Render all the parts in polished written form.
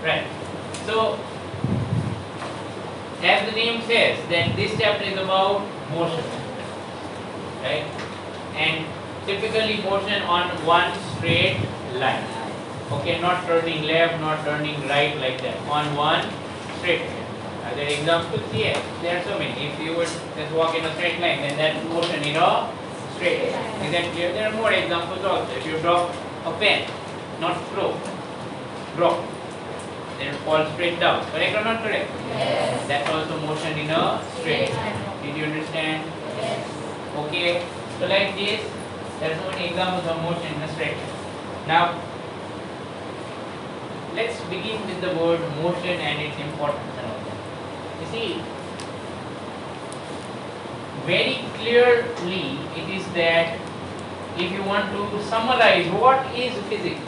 Right. So, as the name says, that this chapter is about motion, right? And typically motion on one straight line. Okay, not turning left, not turning right like that. On one straight line. Are there examples? Yes, there are so many. If you would just walk in a straight line, then that's motion in a straight line. Is that clear? There are more examples also. If you drop a pen, not throw, drop, then it falls straight down. Correct or not correct? Yes. That's also motion in a straight line. Did you understand? Yes. Okay. So like this, there are so many examples of motion in a straight line. Now, let's begin with the word motion and its importance and all that. You see, very clearly it is that if you want to summarize what is physics,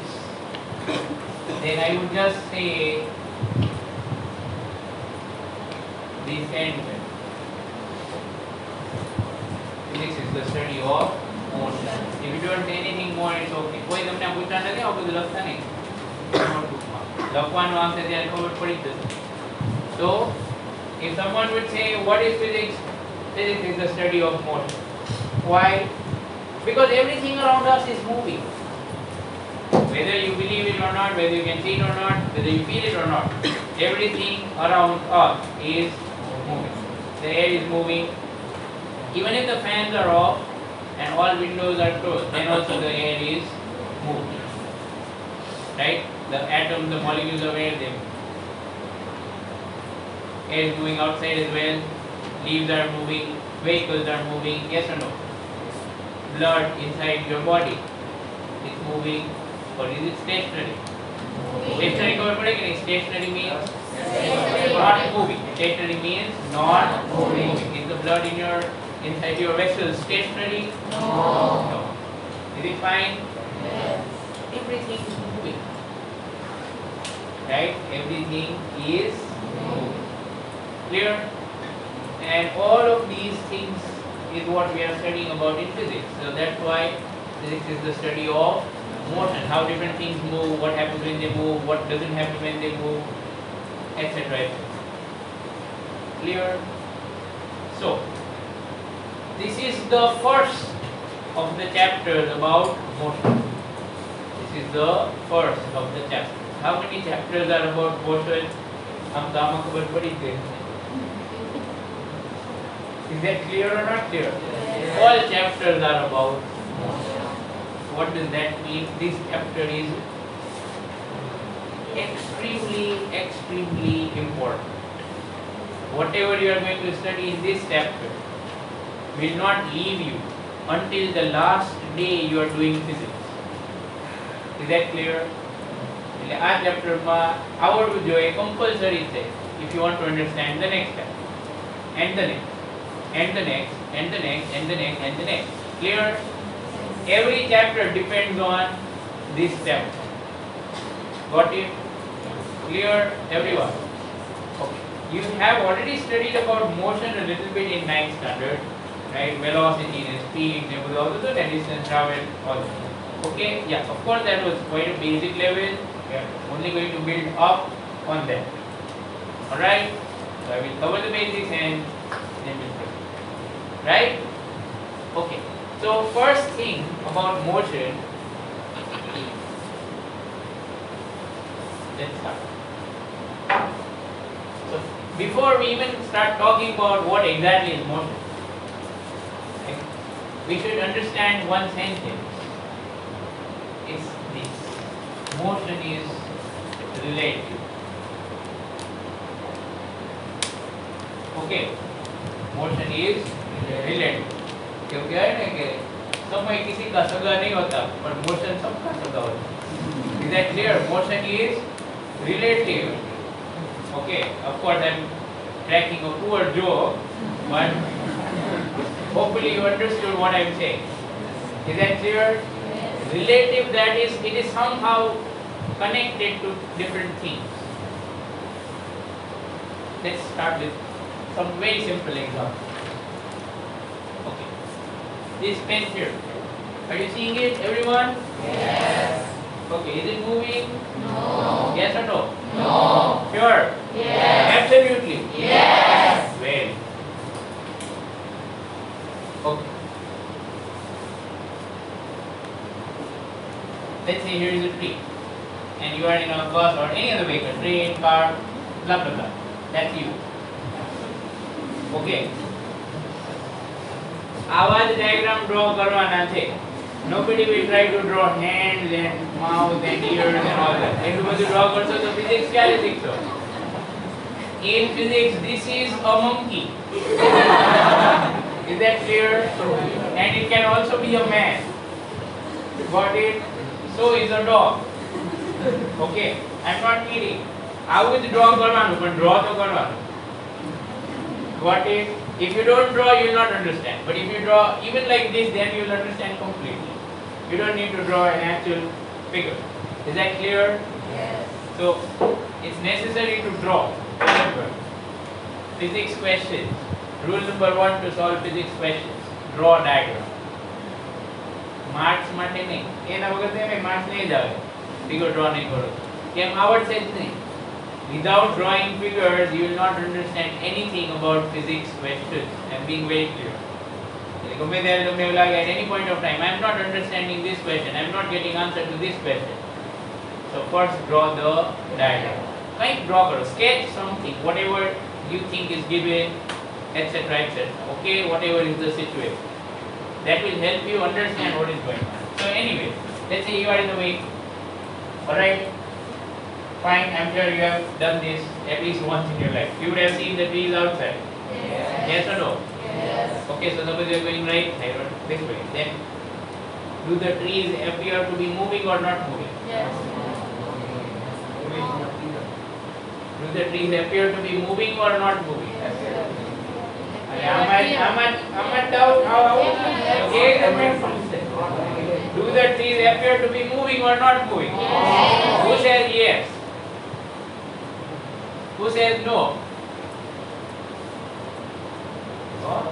then I would just say this sentence. Physics is the study of motion. If you don't say anything more, it's okay. કોઈ તમને પૂછતા નથી આ બધું લખતા નહીં નોટબુકમાં લખવાનું આવશે ત્યારે ખબર પડી જશે. So, if someone would say, what is physics? Physics is the study of motion. Why? Because everything around us is moving. Whether you believe it or not, whether you can see it or not, whether you feel it or not, everything around us is moving. The air is moving. Even if the fans are off and all windows are closed, then also the air is moving. Right? The atoms, the molecules of air, they move. Air is moving outside as well. Leaves are moving. Vehicles are moving. Yes or no? Blood inside your body is moving, or is it stationary? Stationary cover padegi nahi. Stationary means not moving. Stationary means not moving. Is the blood in your inside your vessels stationary? No. Is it fine? Yes. Everything is moving. Right? Everything is moving. Clear? And all of these things is what we are studying about in physics. So that's why physics is the study of motion. How different things move, what happens when they move, what doesn't happen when they move, etc. Clear? So, this is the first of the chapters about motion. This is the first of the chapters. How many chapters are about motion? हम तो आमा खबर पड़ी थी. Is that clear or not clear? Yes. All chapters are about motion. What does that mean? This chapter is extremely important. Whatever you are going to study in this chapter will not leave you until the last day you are doing physics. Is that clear? એટલે આ ચેપ્ટરમાં આવડવું જોઈએ compulsory છે if you want to understand the next chapter and the next and the next and the next and the next and the next. Clear? Every chapter depends on this chapter. Got it? Clear, everyone? Okay. You have already studied about motion a little bit in 9th standard, right? Velocity and speed, also the distance travel, all that. Okay? Yeah, of course that was quite a basic level. We are only going to build up on that. Alright? So I will cover the basics and then we'll proceed. Right? Okay. So first thing about motion, let's start. So before we even start talking about what exactly is motion, okay, we should understand one sentence. It's this: motion is relative. Okay, motion is relative. क्योंकि है ना कि समय किसी का सगा नहीं होता, पर मोशन सबका सगा होता है. Is that clear? Motion is relative. Okay, of course I'm cracking a poor joke, but hopefully you understood what I'm saying. Is that clear? Yes. Relative, that is, it is somehow connected to different things. Let's start with some very simple example. Okay, this pen here, are you seeing it, everyone? Yes. Okay, is it moving? No. Yes or no? No. Sure? Yes. Absolutely? Yes. Very. Okay. Let's say here is a tree and you are in a bus or any other vehicle, train, car, blah blah blah. That's you. Okay. આવા જ diagram draw કરવાના છે. Nobody will try to draw hands and mouth and ears and all that. એટલું બધું draw કરશો તો physics ક્યારે શીખશો? In physics, this is a monkey. Is that clear? And it can also be a man. Got it? So is a dog. Okay, I'm not kidding. આવું જ draw કરવાનું, પણ draw તો કરવાનું. Got it? If you don't draw, you will not understand. But if you draw even like this, then you will understand completely. You don't need to draw an actual figure. Is that clear? Yes. So it's necessary to draw. Remember, physics questions. Rule number 1 to solve physics questions: draw diagram. Marks માટે નહીં. એના વગર તમે marks નહીં જ આવે. Figure draw નહીં કરો. કેમ આવડશે જ નહીં. Without drawing figures, you will not understand anything about physics questions. I'm being very clear. At any point of time, I am not understanding this question. I am not getting answer to this question. So first draw the diagram. Like draw karo, sketch something, whatever you think is given, etc., etc. Okay, whatever is the situation. That will help you understand what is going on. So anyway, let's say you are in the way. Alright? Fine, I'm sure you have done this at least once in your life. You would have seen the trees outside. Yes. Yes or no? Yes. Okay, so suppose you are going right side or this way. Then, do the trees appear to be moving or not moving? Yes. Do the trees appear to be moving or not moving? How much doubt? Okay, do the trees appear to be moving or not moving? Yes. Who says yes? Who says no?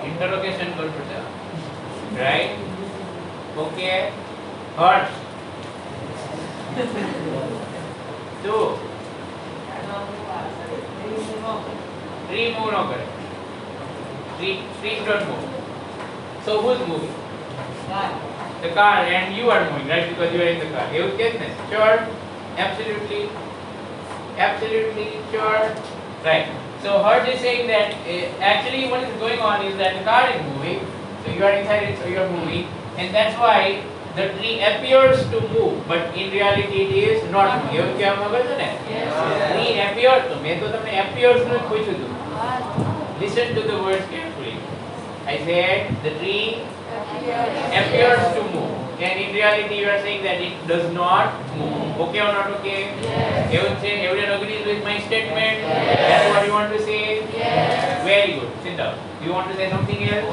Interrogation करते हैं, right? Okay. Heart. 2. Tree move no करे. Trees don't move. So who's moving? The car, and you are moving, right? Because you are in the car. You get this? Sure. Absolutely. Absolutely sure. Right. So Hurt is saying that actually what is going on is that the car is moving. So you are inside it, so you are moving, and that's why the tree appears to move, but in reality it is not moving. એવું કહેવા માંગો છો ને? Tree appears to. મેં તો તમને appears નું જ પૂછ્યું હતું. Listen to the words carefully. I said the tree appears to move, and in reality you are saying that it does not move. Okay or not okay? Yes. Everyone agrees with my statement? Yes. That's what you want to say? Yes. Very good. Sit down. You want to say something else?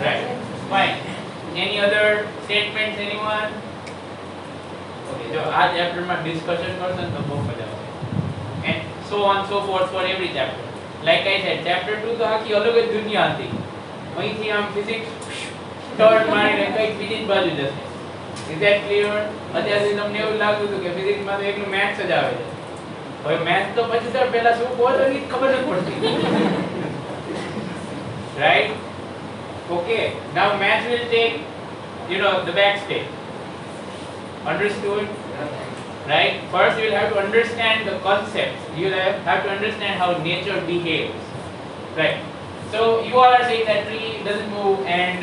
Right. Fine. Any other statements, anyone? Okay, so આ chapter માં discussion કરશો ને તો બહુ મજા આવશે. And so on so forth for every chapter. Like I said, chapter 2 તો આખી અલગ જ દુનિયા હતી. અહીંથી આમ physics ટર્ન મારીને કઈક બીજી જ બાજુ જશે. Is that clear? અત્યાર સુધી તમને એવું લાગતું હતું કે physics માં તો એકલું maths જ આવે છે. હવે maths તો પછી તો પહેલા શું કહો તો એ ખબર નથી પડતી. Right? Okay. Now maths will take, the backstage. Understood? Right? First you will have to understand the concepts. You will have to understand how nature behaves. Right? So you all are saying that tree doesn't move and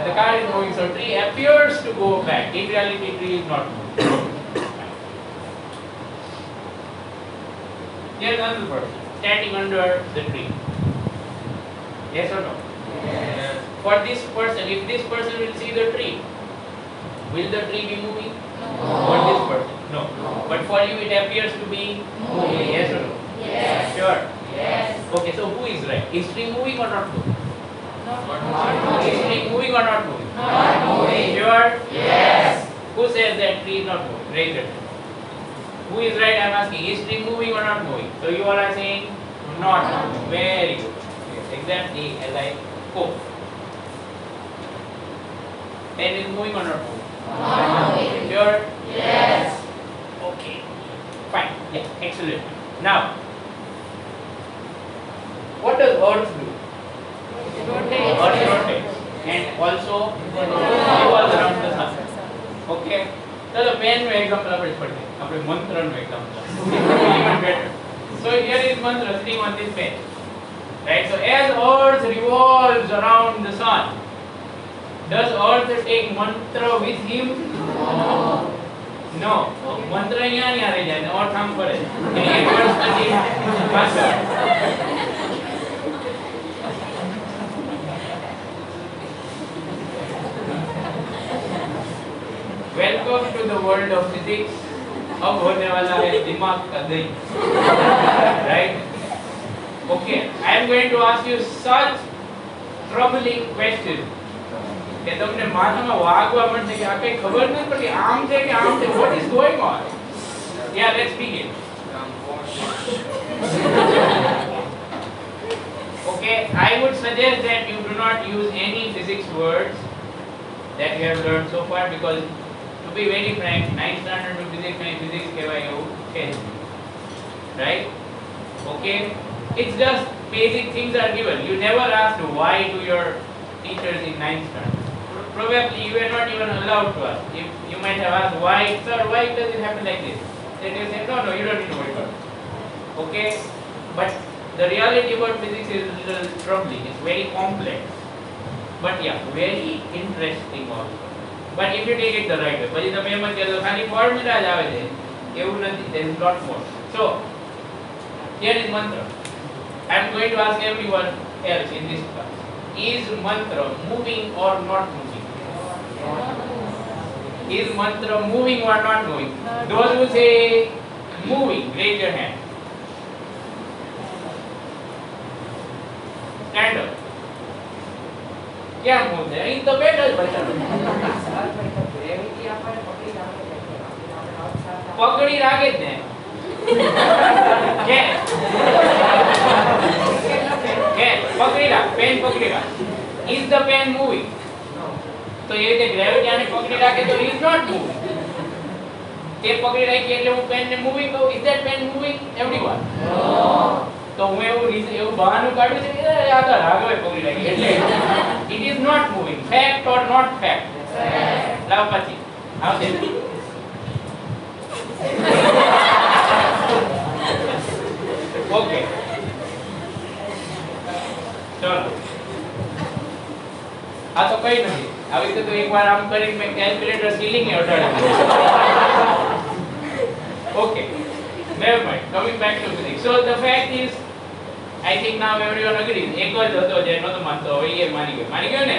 the car is moving. So tree appears to go back. In reality, tree is not moving. Here's another person standing under the tree. Yes or no? Yes. For this person, if this person will see the tree, will the tree be moving? No. For this person, no. But for you, it appears to be moving. Yes or no? Yes. Sure. Yes. Okay, so who is right? Is tree moving or not moving? Not Is moving. tree moving or not moving? Not moving. Sure. Yes. Who says that tree is not moving? Raise your hand. Who is right? I'm asking. Is tree moving or not moving? So you all are saying not moving. Very good. Yes, exactly as I hope. Pen is moving or not moving? Not moving. Sure. Yes. Excellent. Now, what does Earth do? Earth rotates and also revolves around the sun. Okay. चलो pen में example આપણે પડે આપણે મંત્રનો example even better. So here is mantra sitting on this pen. Right? So as Earth revolves around the sun, does Earth take mantra with him? No. મંત્ર અહીંયા નહીં રહી જાય ઓર કામ કરે એક વર્ષ પછી પાછળ. Welcome to the world of physics. अब होने वाला है दिमाग का दही. Right? Okay, I am going to ask you such troubling questions કે તમને માથામાં વાગવા મળશે કે આ કઈ ખબર નથી પડતી આમ છે કે આમ છે. What is going on? Yeah, let's begin. Okay, I would suggest that you do not use any physics words that you have learned so far, because to be very frank, 9th standard में physics કહેવાય એવું છે. Right? Okay, it's just basic things are given. You never asked why to your teachers in 9th standard. Probably you were not even allowed to ask. If you might have asked why, sir, why does it happen like this? Then they say, no, you don't need to worry about it. Okay, but the reality about physics is a little troubling. It's very complex, but yeah, very interesting also. But if you take it the right way, પછી તમે એમ જ કહેશો ખાલી formula જ આવે છે એવું નથી. There is lot more. So here is mantra. I am going to ask everyone else in this class, is mantra moving or not moving? Is mantra moving or not moving? Those who say moving, raise your hand. Stand up. क्या move है? इन तो बैठा જ બચારો. પકડી રાખે જ ને. કે પકડી રાખ, પેન પકડી રાખ. Is the pen moving? તો એ રીતે ગ્રેવિટી આને પકડી રાખે તો is not moving. તે પકડી રાખી એટલે હું પેન ને મૂવિંગ કહું. Is that pen moving? Everyone? તો હું એવું બહાનું કાઢું છે કે આ તો રાઘવે પકડી રાખી એટલે it is not moving. Fact or not fact? લાવ પછી આવશે. ઓકે ચલો આ તો કઈ નથી. આવી રીતે તો એકવાર આમ કરીને મેં કેલ્ક્યુલેટર સીલિંગ એ ઉડાડી દીધું. Okay, never mind. Coming back to physics. So the fact is, I think now everyone agrees. એક જ હતો જે નહોતો માનતો, હવે એ માની ગયો ને.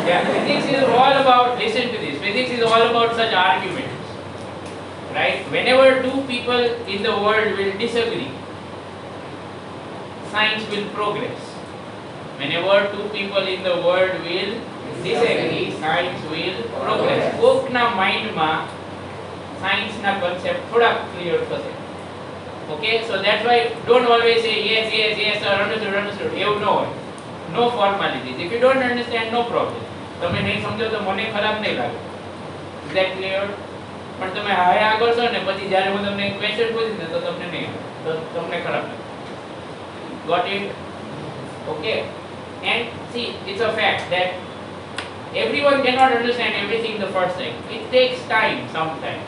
Yeah, physics is all about, listen to this, physics is all about such arguments. Right? Whenever two people in the world will disagree, science will progress. Whenever two people in the world will disagree, science will progress. કોકના માઇન્ડમાં સાયન્સના concept થોડા clear થશે. Okay, so that's why don't always say yes, yes, yes, sir, understood, understood. એવું ન હોય. No formalities. If you don't understand, no problem. તમે નહીં સમજો તો મને ખરાબ નહીં લાગે. Is that clear? પણ તમે હાય આગળ છો ને પછી જ્યારે હું તમને ક્વેશ્ચન પૂછીશ ને તો તમને નહીં આવે. તો તમને ખરાબ લાગે. Got it? Okay. And see, it's a fact that everyone cannot understand everything the first time. It takes time sometimes.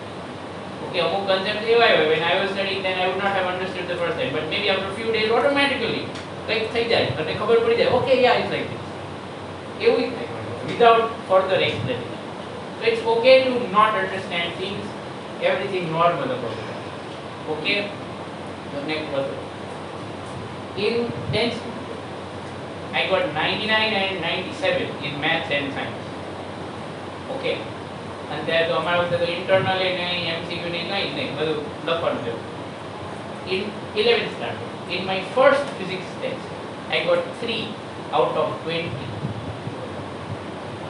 Okay, અમુક concepts એવા હોય when I was studying then I would not have understood the first time, but maybe after a few days automatically like થઈ જાય અને ખબર પડી જાય. Okay, yeah, it's like this. એવું જ થાય without further explanation. So it's okay to not understand things, everything normal about it. Okay, the next one. In 10th I got 99 and 97 in maths and science. Okay, and there તો અમારા વખતે તો internal એ નહીં MCQ નહીં કંઈ નહીં બધું લખવાનું છે. In 11th standard, in my first physics test, I got 3 out of 20.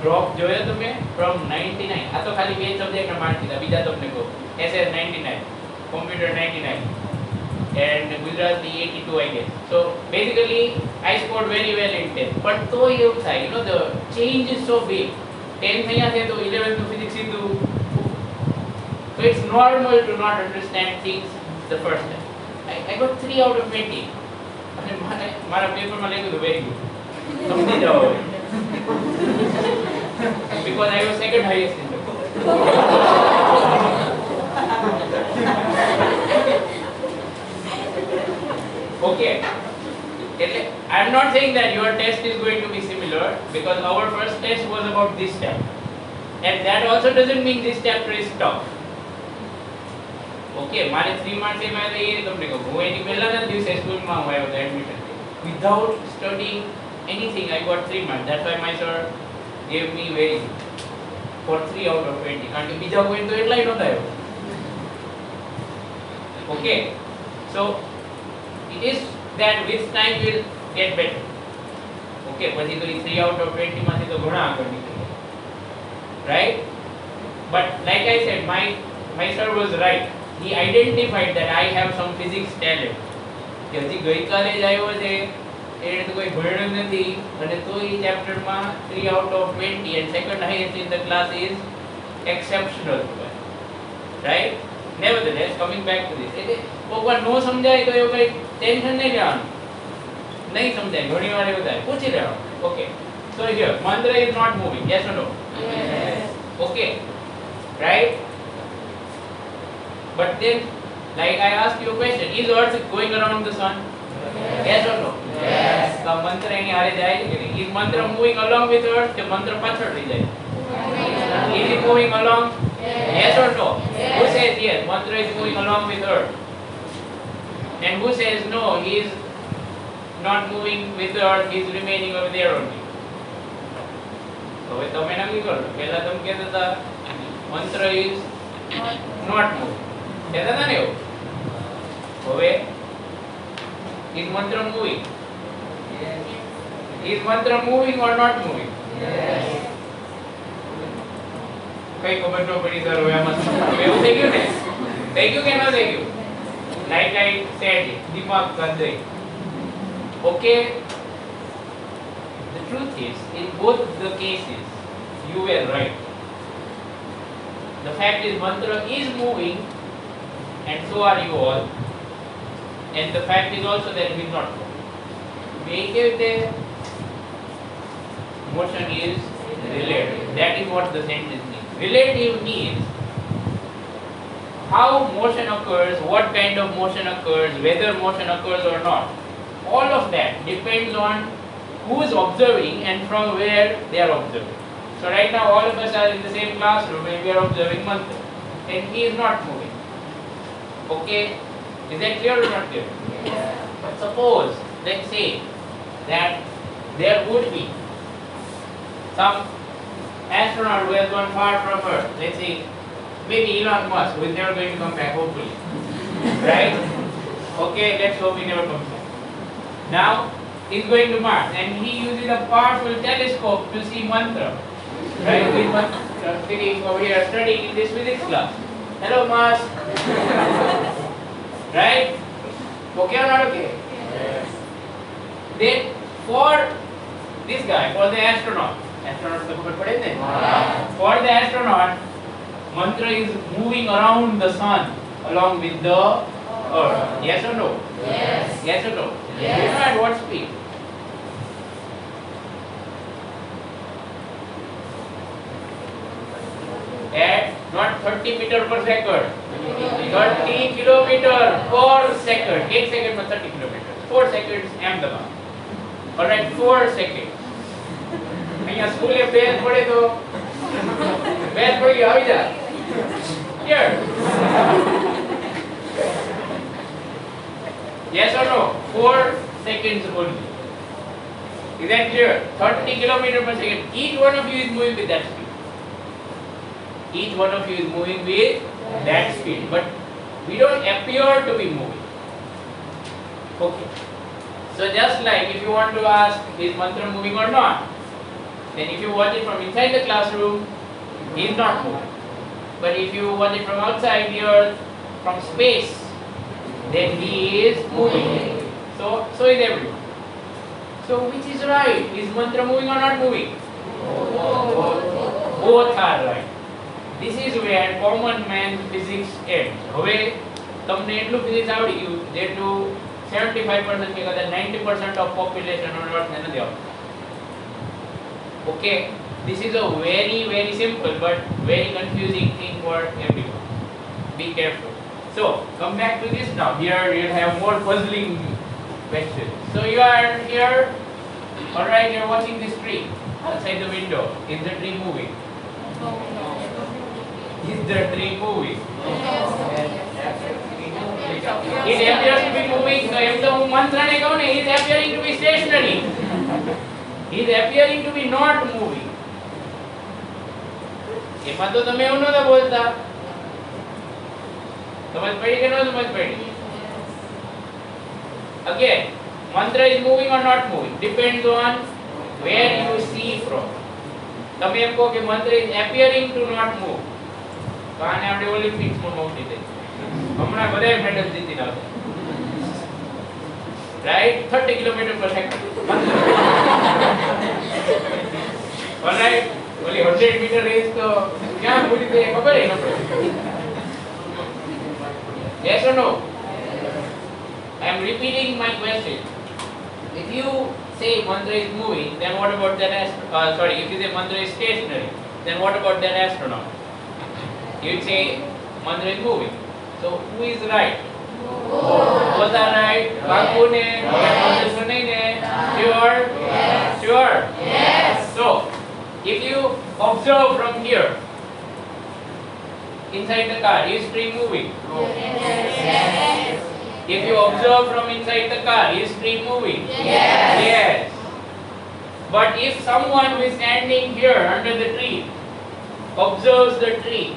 Drop જોયો તમે from 99. આ તો ખાલી બે સબ્જેક્ટના માર્ક દીધા, બીજા તમને કહું. SS 99, computer 99 and Gujarati 82 I guess. So basically I scored very well in 10. But તો એવું થાય, you know, the change is so big. 10 થયા છે તો 11 to physics સીધું. So it's normal to not understand things the first time. I got 3 out of 20. અને મારા પેપરમાં લખ્યું હતું વેરી ગુડ. સમજી જાઓ હવે. Because I was second highest in the course. Okay. I am not saying that your test is going to be similar, because our first test was about this chapter, and that also doesn't mean this chapter is tough. Okay, મારે 3 marks એ મેં એ તમને કહું, હું એની પહેલાના દિવસે સ્કૂલમાં હું આવ્યો હતો admission without studying anything. I got 3 marks. That's why my sir gave me very good for 3 out of 20. કારણ કે બીજા કોઈ તો એટલા જ નહોતા આવ્યો. Okay, so it is that with time will get better. Okay, પછી તો 3 out of 20 માંથી તો ઘણા આગળ નીકળી, right? But like I said, my sir was right. He identified that I have some physics talent. કે હજી ગઈકાલે જ આવ્યો છે, એને તો કોઈ ભણ્યું નથી, અને તો એ ચેપ્ટરમાં 3 out of 20 and second highest in the class is exceptional, right? Nevertheless, coming back to this, એટલે કોકવાર નો સમજાય તો એવું કઈ ટેન્શન નહીં લેવાનું, નહીં સમજાય ઘણી વાર એવું થાય, પૂછી લેવાનું. Okay, so here mantra is not moving, yes or no? Yes. Okay, right? But then, like I asked you a question, is earth going around the sun? Yes or no? Yes. The mantra એની હારે જાય છે કે નહીં? Is mantra moving along with earth કે mantra પાછળ રહી જાય? Is it moving along? Yes or no? Yes. Who says yes? Mantra is moving along with earth. And who says no? He is not moving with earth. He is remaining over there only. હવે તમે નક્કી કરો. પહેલા તમે કહેતા હતા mantra is not moving. કહેતા હતા ને એવું? હવે is mantra moving? Yes. Is mantra moving or not moving? Yes. કઈ ખબર ન પડી સર હવે આમાં એવું થઈ ગયું ને? થઈ ગયું કે ન થઈ ગયું? Like I said, દિમાગ કર દે. Okay, the truth is, in both the cases you were right. The fact is mantra is moving, and so are you all, and the fact is also that it is not moving. We give the motion is relative. That is what the sentence means. Relative means how motion occurs, what kind of motion occurs, whether motion occurs or not. All of that depends on who is observing and from where they are observing. So right now all of us are in the same classroom and we are observing mantra, and he is not moving. Okay, is that clear or not clear? Yes. But suppose, let's say that there would be some astronaut who has gone far from Earth. Let's say maybe Elon Musk, who is never going to come back, hopefully. Right? Okay, let's hope he never comes back. Now he's going to Mars and he uses a powerful telescope to see mantra. Right? With mantra sitting over here studying in this physics class. Hello Musk. Right? Okay or not okay? Yes. Then for this guy, for the astronaut તો ખબર પડે ને? For the astronaut, mantra is moving around the sun along with the earth. Yes or no? Yes. Yes or no? Yes. You know at what speed? At not 30 meter per second, 30 kilometer per second. 1 second में 30 kilometers. 4 seconds Ahmedabad. Alright, 4 seconds. અહીંયા સ્કૂલે બેલ પડે તો બેલ પડી આવી જા. Here. Yes or no? 4 seconds only. Is that clear? 30 kilometers per second. Each one of you is moving with that speed. Each one of you is moving with that speed. But we don't appear to be moving. Okay. So just like if you want to ask, is mantra moving or not? Then if you watch it from inside the classroom, he is not moving. But if you watch it from outside the earth, from space, then he is moving. So is everyone. So which is right? Is mantra moving or not moving? Both are right. This is where common man physics ends. હવે તમને એટલું physics આવડી ગયું જેટલું 75% કે કદાચ 90% of population on અર્થ ને નથી આવતું. Okay, this is a very simple but very confusing thing for everyone. Be careful. So come back to this now. Here you have more puzzling questions. So you are here, all right. You're watching this tree outside the window. Is the tree moving? Is the tree moving? It appears to be moving. So if the mantra ne કહું ને, is appearing to be stationary. Is appearing to be not moving. એમાં તો તમે એવું નહોતા બોલતા. સમજ પડી કે ન સમજ પડી? Again, mantra is moving or not moving depends on where you see from. તમે એમ કહો કે mantra is appearing to not move. તો આને આપણે ઓલિમ્પિક્સમાં મોકલી દઈએ. હમણાં બધાય મેડલ જીતીને આવશે. રાઈટ, 30 કિલોમીટર પર સેકન્ડ. ઓલરાઈટ, ઓલી 100 મીટર રેસ તો ક્યાં પૂરી થઈ ખબર ન પડે. Yes or no? I am repeating my question. If you say mantra is moving, then what about that if you say mantra is stationary, then what about that astronaut? You say mantra is moving. So who is right? Both are right. Baku ne, Sunny ne. Sure? Yes. Sure? Yes. So if you observe from here, inside the car, is tree moving? Yes. If you observe from inside the car, is tree moving? Yes. Yes. But if someone who is standing here under the tree observes the tree,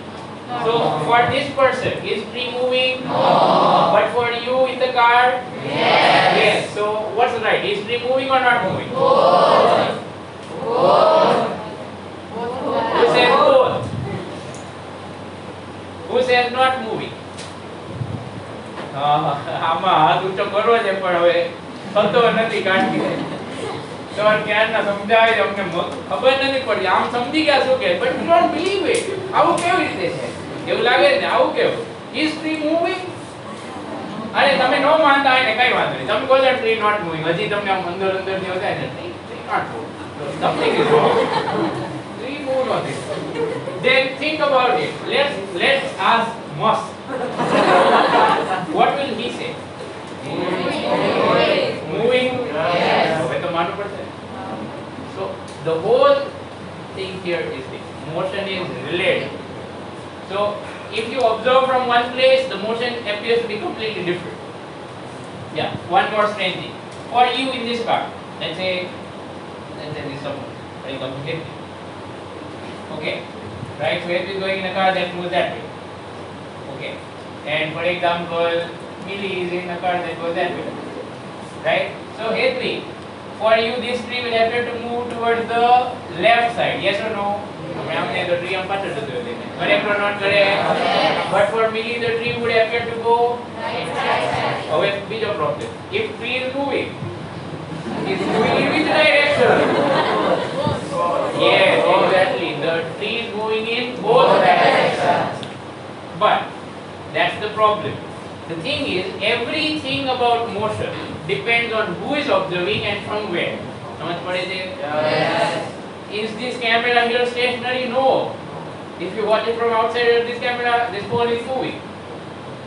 so for this person, is tree moving? No. But for you in the car? Yes. Yes. So what's right? Is tree moving or not moving? Both. Who says both? Who says not moving? આમાં હાથ ઊંચો કરવો છે પણ હવે થતો નથી કારણ કે સર ક્યારના સમજાવે છે અમને ખબર નથી પડી આમ સમજી ગયા શું કે but you don't believe it આવું કેવી રીતે છે એવું લાગે ને આવું કેવું ઇઝ ટ્રી મૂવિંગ અરે તમે નો માનતા હોય ને કઈ વાંધો નહીં તમે કહો છો ટ્રી નોટ મૂવિંગ હજી તમને આમ અંદર અંદર જેવો થાય ને tree not moving something is wrong tree move નથી then think about it let's ask Moss what will he say moving Yes. હવે તો માનવું પડશે so the whole thing here is this motion is related so if you observe from one place the motion appears to be completely different yeah one more strange thing for you in this car let's say this is some very complicated okay right so if you going in a car that moves that way okay and for example Millie is in a car that goes that way right so Hetri for you this tree will appear to move towards the left side yes or no हमने तो tree हम पाछળ જતો હોય કરે or not करे but for Millie the tree would appear to go Right side. હવે બીજો problem if tree is moving in which direction yes exactly the tree is moving in both directions but that's the problem the thing is everything about motion depends on who is observing and from where समझ पड़े थे Yes. is this camera here stationary no if you watch it from outside this camera this phone is moving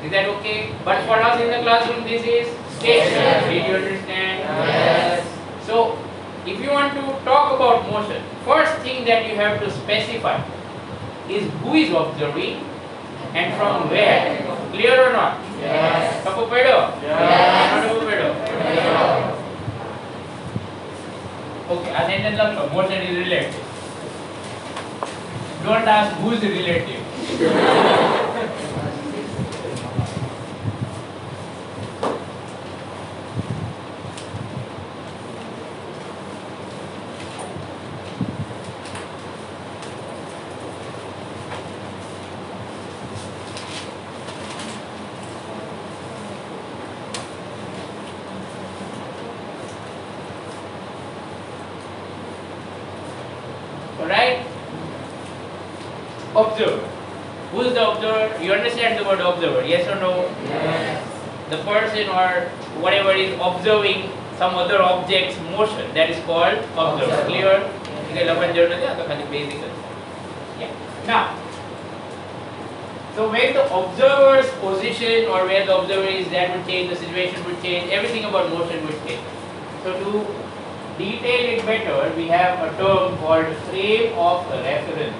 is that okay but for us in the classroom this is stationary did you understand Yes. so if you want to talk about motion first thing that you have to specify is who is observing and from where clear or not Yes. Tapu pedo Yes. Tapu pedo okay આ sentence લખો motion is relative don't ask who is relative Alright? Observe. Who is the observer? You understand the word observer? Yes or no? Yes. The person or whatever is observing some other object's motion, that is called observer. Clear? Basic. Yeah. Now, so when the observer's position or where the observer is, that would change, the situation would change, everything about motion would change. So to detail it better, we have a term called frame of reference.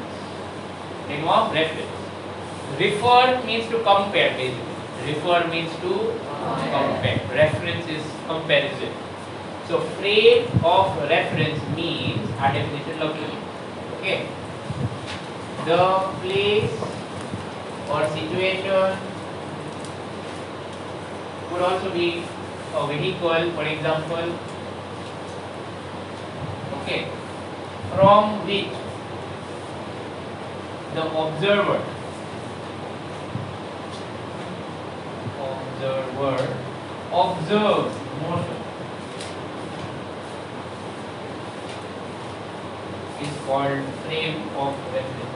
Frame of reference. Refer means to compare basically. Refer means to compare. Reference is comparison. So frame of reference means, our definition lovely. Okay. The place or situation could also be a vehicle, for example. Okay. From which the observer observes motion is called frame of reference.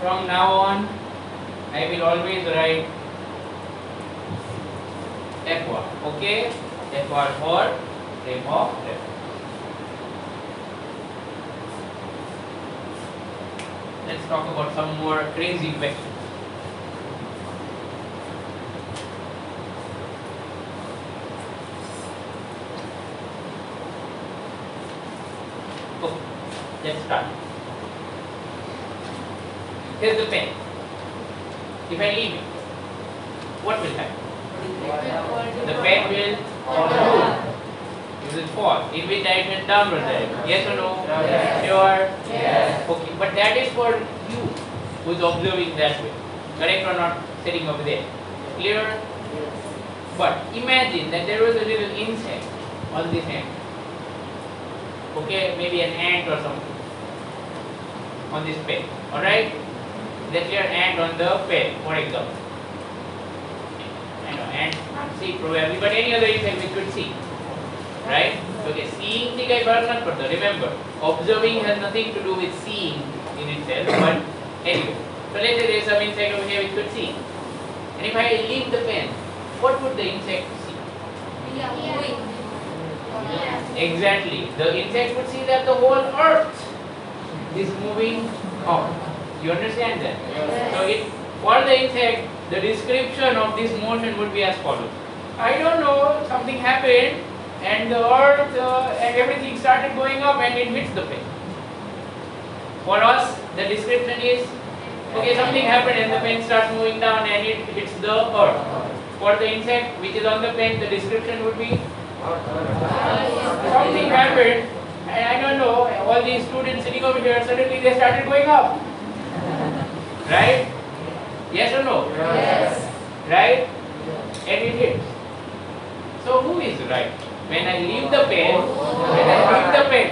From now on, I will always write FR, okay? FR for frame of reference. Let's talk about some more crazy questions. Okay, let's start. Here's the pen. If I leave it, what will happen? The pen will fall. It will fall. In which direction? Downward direction. Yes or no? Yes. Sure? Yes. Okay, but that is for you who is observing that way. Correct or not? Sitting over there. Clear? But imagine that there was a little insect on this hand. Okay, maybe an ant or something on this pen. Alright? That's your ant on the pen, for example. I know, ant can't see probably, but any other insect we could see. Right? Okay, seeing thing I not further. Remember, observing has nothing to do with seeing in itself, but anyway. So let's say there is some insect over here which could see. And if I leave the pen, what would the insect see? Exactly. The insect would see that the whole earth is moving out. You understand that? Yes. So for the insect, the description of this motion would be as follows. I don't know, something happened and the earth and everything started going up and it hits the pen. For us, the description is, okay, something happened and the pen starts moving down and it hits the earth. For the insect which is on the pen, the description would be, something happened and I don't know, all these students sitting over here, suddenly they started going up. Right? Yes or no? Yes. Right? And it hits. So who is right? When I leave the pen,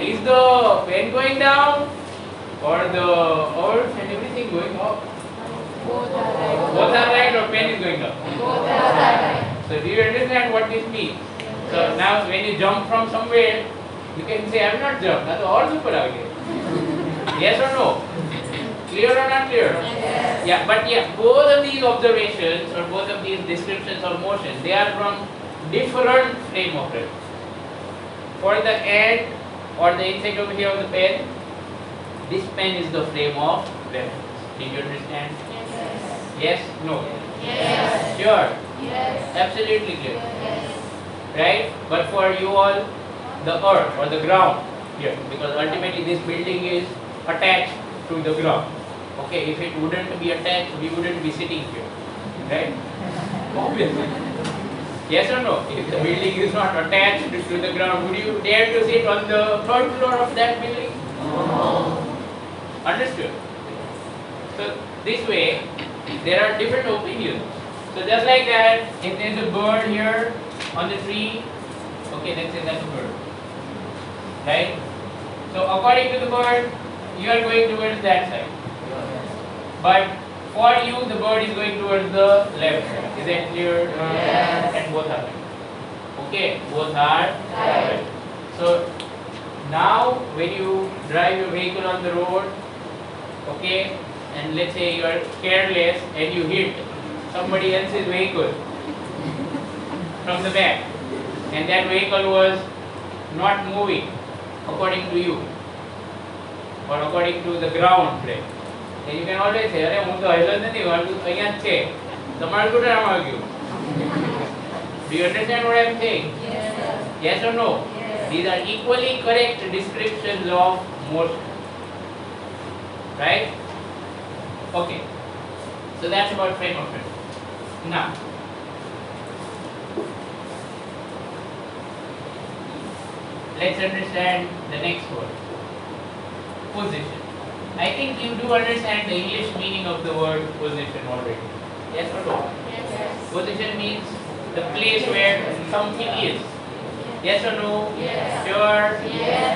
is the pen going down or the earth and everything going up? Both are right. Both are right or pen is going up? Both are right. So do you understand what this means? So now when you jump from somewhere, you can say I have not jumped. That's all super out here. Yes or no? Clear or not clear? Yes. Yeah, but yeah, both of these observations or both of these descriptions of motion, they are from different frame of reference. For the ant or the insect over here on the pen, this pen is the frame of reference. Did you understand? Yes. Yes? No? Yes. Sure? Yes. Absolutely clear. Yes. Right? But for you all, the earth or the ground here, because ultimately this building is attached to the ground. Okay, if it wouldn't be attached, we wouldn't be sitting here. Right? Obviously. Yes or no? If the building is not attached to the ground, would you dare to sit on the third floor of that building? No. Understood? So this way, there are different opinions. So just like that, if there is a bird here on the tree, okay, let's say that's a bird. Right? So according to the bird, you are going towards that side. But for you, the bird is going towards the left side. Is that clear? Yes. And both are right. Okay, both are Right. So Now, when you drive your vehicle on the road, okay, and let's say you are careless and you hit somebody else's vehicle from the back, and that vehicle was not moving according to you or according to the ground plane, then you can always say, "અરે હું તો hello જ નથી, મારું અહીંયા જ છે, તમારું સ્કૂટર આમાં ગયું." Do you understand what I am saying? Yes or no? These are equally correct descriptions of motion. Right? Okay. So that's about frame of reference. Now, let's understand the next word. Position. I think you do understand the English meaning of the word position already. Yes or no? Position means the place where something is. Yes or no? Sure?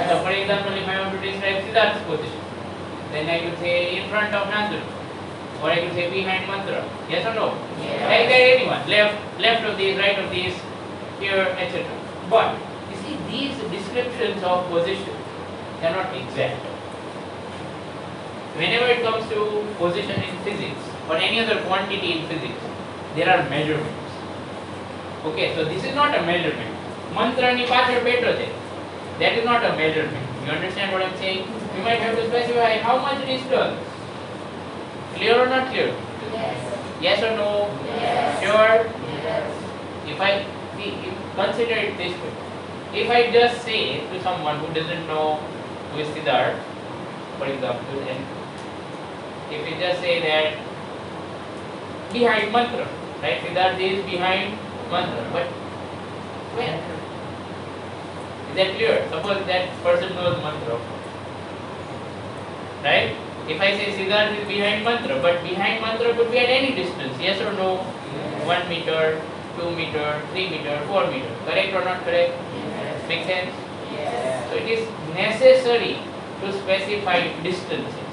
So for example, if I want to describe Siddharth's position, then I could say in front of Nandru, or I could say behind Mantra. Yes or no? Like that, anyone. Left of these, right of these, here, etc. But you see, these descriptions of position, they are not exact. Whenever it comes to position in physics or any other quantity in physics, there are measurements. Okay, so this is not a measurement. Mantra ni pachal petro છે. That is not a measurement. You understand what I am saying? You might have to specify how much distance. Clear or not clear? Yes or no? Sure? If I consider it this way, if I just say to someone who doesn't know who is Siddharth, for example, and if you just say that behind Mantra, right? Siddharth is behind Mantra, but where? Is that clear? Suppose that person knows Mantra, right? If I say Siddharth is behind Mantra, but behind Mantra could be at any distance, yes or no? 1 meter, 2 meter, 3 meter, 4 meter. Correct or not correct? Make sense? So it is necessary to specify distances.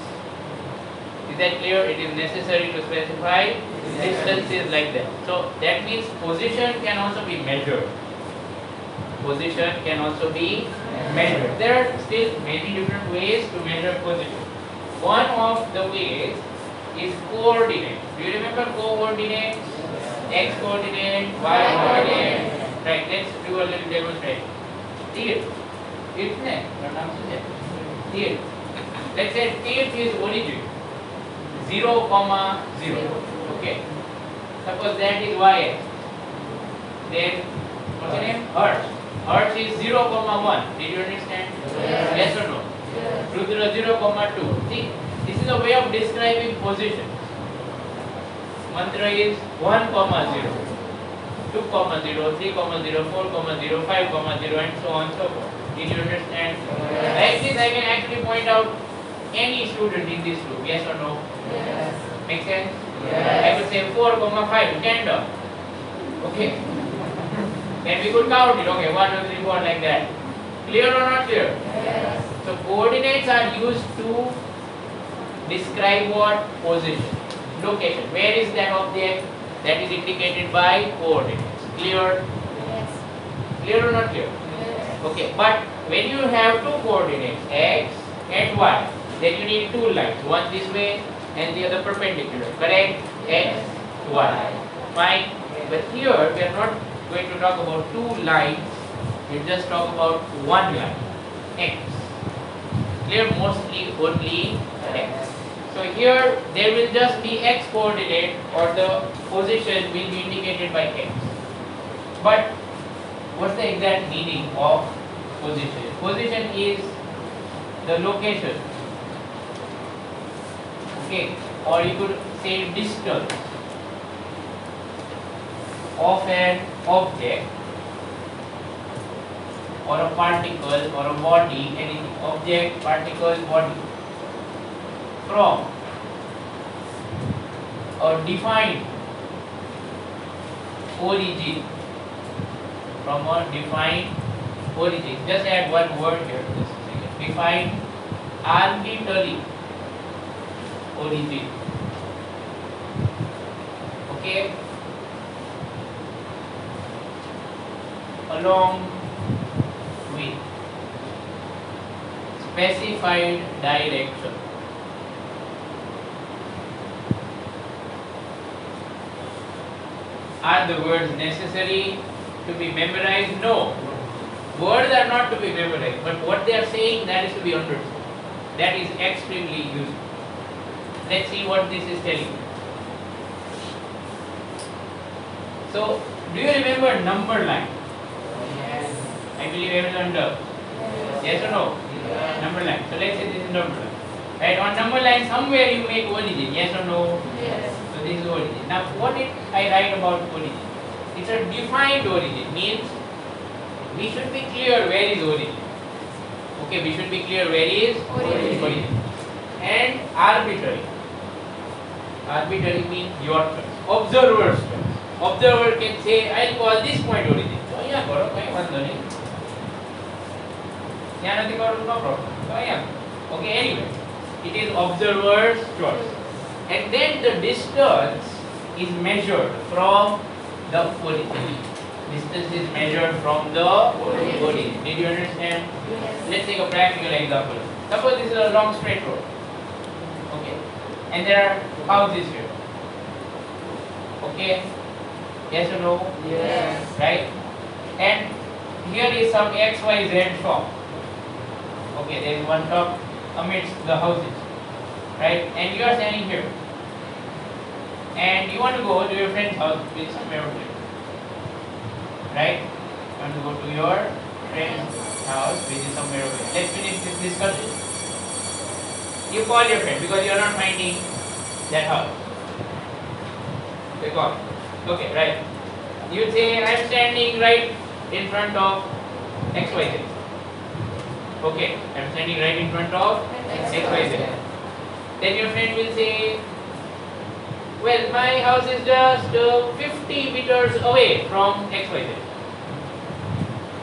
Is that clear? It is necessary to specify distances like that. So that means position can also be measured. Position can also be measured. There are still many different ways to measure position. One of the ways is coordinate. Do you remember coordinates? X coordinate, Y coordinate. Right, let's do a little demonstration. Teeth. Teeth ne? Teeth. Let's say teeth is origin. 0, 0. Okay. Suppose that is y-x. Then what's the name? Hertz. Hertz is 0, 1. Did you understand? Yes or no? Rudra 0, 2. See, this is a way of describing position. Mantra is 1, 0, 2, 0, 3, 0, 4, 0, 5, 0, and so on and so forth. Did you understand? Like this, I can actually point out any student in this group. Yes or no? Make sense? I could say 4, 5, tandem. Okay. And we could count it. Okay, 1, 2, 3, 4, like that. Clear or not clear? So coordinates are used to describe what? Position. Location. Where is that object? That is indicated by coordinates. Clear? Clear or not clear? Okay, but when you have two coordinates, x and y, then you need two lines. One this way and the other perpendicular. Correct? X, y. Fine. But here we are not going to talk about two lines. We just talk about one line. X. Clear? Mostly only x. So here there will just be x coordinate, or the position will be indicated by x. But what's the exact meaning of position? Position is the location. Okay, or you could say distance of an object or a particle or a body, anything, object, particle, body, from a defined origin. From a defined origin. Just add one word here. Just a second. Defined arbitrary origin. Okay. Along with. specified direction. Are the words necessary to be memorized? No. Words are not to be memorized, but what they are saying, that is to be understood. That is extremely useful. Let's see what this is telling you. So, do you remember number line? Yes. I believe everyone does. Yes or no? Yes. Number line. So let's say this is number line. Right? On number line, somewhere you make origin. Yes or no? Yes. So this is origin. Now, what did I write about origin? It's a defined origin. Means we should be clear where is origin. Okay, we should be clear where is Origin. And arbitrary. Arbitrary means your choice. Observer's choice. Observer can say, I'll call this point origin. So yeah, karo, koi wando nahi. Yahan nathi karo, no problem. So yeah. Okay, anyway, it is observer's choice. And then the distance is measured from the origin. Distance is measured from the origin. Did you understand? Yes. Let's take a practical example. Suppose this is a long straight road. Okay. And there are houses here. Okay. Yes or no? Yes. Right? And here is some XYZ shop. Okay, there is one shop amidst the houses. Right? And you are standing here. And you want to go to your friend's house with somewhere over there. Right? You want to go to your friend's house which is somewhere over there. Let's finish this discussion. You call your friend because you are not finding that house. They call. Okay, right. You say, I am standing right in front of XYZ. Okay, I am standing right in front of XYZ. Then your friend will say, well, my house is just 50 meters away from XYZ.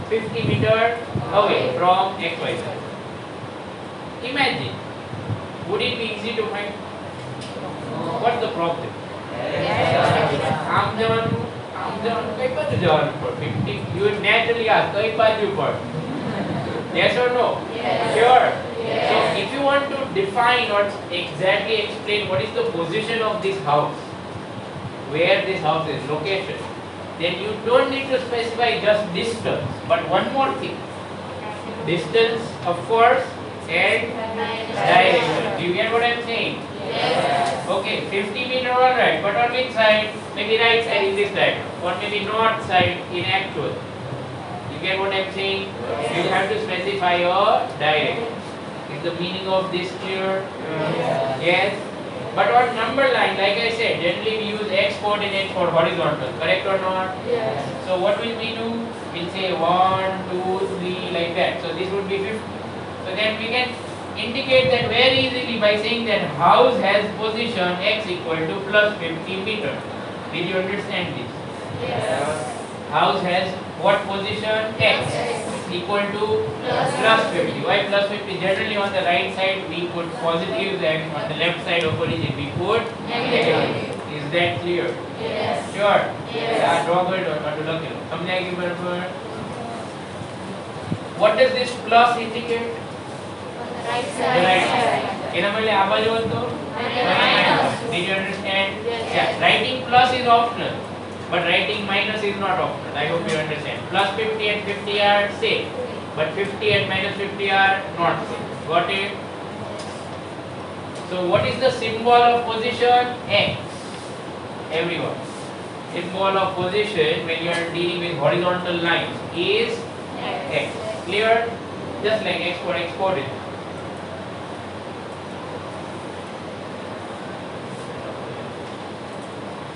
50 meters away from XYZ. Imagine, would it be easy to find? What's the problem? આમ જવાનું કઈ બાજુ જવાનું પર 50 you would naturally ask કઈ બાજુ પર yes or no Yes. sure Yes. so if you want to define or exactly explain what is the position of this house, where this house is location, then you don't need to specify just distance, but one more thing, distance of course and direction. Do you get what I'm saying? Yes. Okay, 50 meter alright, but on which side? Maybe right side in this side, or maybe north side in actual. You get what I'm saying? You have to specify your direction. Is the meaning of this clear? Yes. But on number line, like I said, generally we use x coordinate for horizontal, correct or not? Yes. So what will we do? We'll say 1, 2, 3 like that. So this would be 50. So then we can indicate that very easily by saying that house has position x equal to plus 50 meter. Did you understand this? Yes. House has what position? X equal to plus 50. Why plus 50? Generally on the right side we put positives and on the left side of origin we put Negative. Is that clear? Yes. Sure? Yes. Yeah, draw it or to look it. समझाएगी बराबर? What does this plus indicate? Right The side. right side. એના બદલે આ બાજુ હતો? Minus. Did you understand? Yes. Yeah. Writing plus is optional, but writing minus is not optional. I hope you understand. Plus 50 and 50 are same, but 50 and minus 50 are not same. Got it? So what is the symbol of position? X. Everyone. Symbol of position when you are dealing with horizontal lines is X. Clear? Just like x for x coordinate.